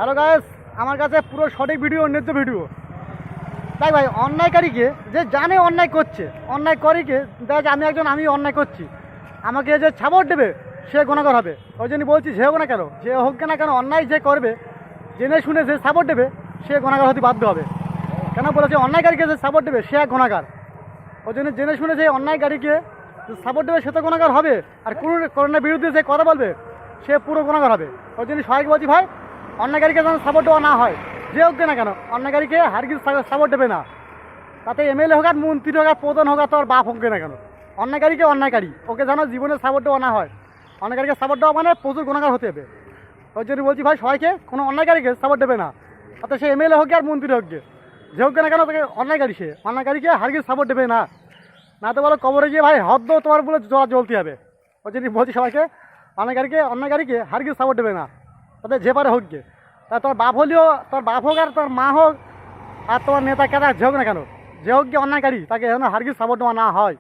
Hello guys, আমার কাছে পুরো সঠিক ভিডিও, ন্যায্য ভিডিও। তাই ভাই, অন্যায়কারীকে যে জানে অন্যায় করছে, অন্যায় করিকে দেখ আমি অন্যায় করছি, আমাকে যে সাপোর্ট দেবে সে গুণাগার হবে। ওই জন্য বলছি, যে হোক না কেন, যে হোক না কেন, অন্যায় যে করবে জেনে শুনে যে সাপোর্ট দেবে সে গুণাগার হতে বাধ্য হবে। কেন বলেছে, অন্যায়কারীকে যে সাপোর্ট দেবে সে এক গুণাগার। ওই জন্য জেনে শুনে যে অন্যায়কারীকে সাপোর্ট দেবে সে তো গুণাগার হবে, আর করোনার বিরুদ্ধে যে কথা বলবে সে পুরো গুণাগার হবে। ওই জন্য সবাইকে বলছি, ভাই অন্যায়কারীকে যেন সাপোর্ট দেওয়া না হয়, যে হোক না কেন অন্যায়কারীকে হারগিজ সাপোর্ট দেবে না। তাতে এমএলএ হোক আর মন্ত্রী হোক আর প্রধান হোক আর তোর বাপ হোক না কেন, অন্যায়কারীকে অন্যায়কারী, ওকে যেন জীবনে সাপোর্ট দেওয়া না হয়। অন্যায়কারীকে সাপোর্ট দেওয়া মানে প্রচুর গুণাগার হতে হবে। ওই জন্য বলছি ভাই, সবাইকে কোনো অন্যায়কারীকে সাপোর্ট দেবে না। তাতে সে এমএলএ হোক আর মন্ত্রী হোক, যে হোক না কেন, তাকে অন্যায়কারী, সে অন্যায়কারীকে হারগিজ সাপোর্ট দেবে না। না তো বলো কবরে গিয়ে ভাই হদ্দ তোমার বলে জ্বলতে হবে। ওই জন্য বলছি সবাইকে, অন্যায়কারীকে হারগিজ সাপোর্ট দেবে না, তাদের যে পারে হোক গে। তা তোর বাপ হলেও, তোর বাপ হোক আর তোর মা হোক আর তোমার নেতা কেতা যে হোক না কেন, যে হোক গিয়ে অন্যায়কারী, তাকে যেন হারগিজ সাপোর্ট দেওয়া না হয়।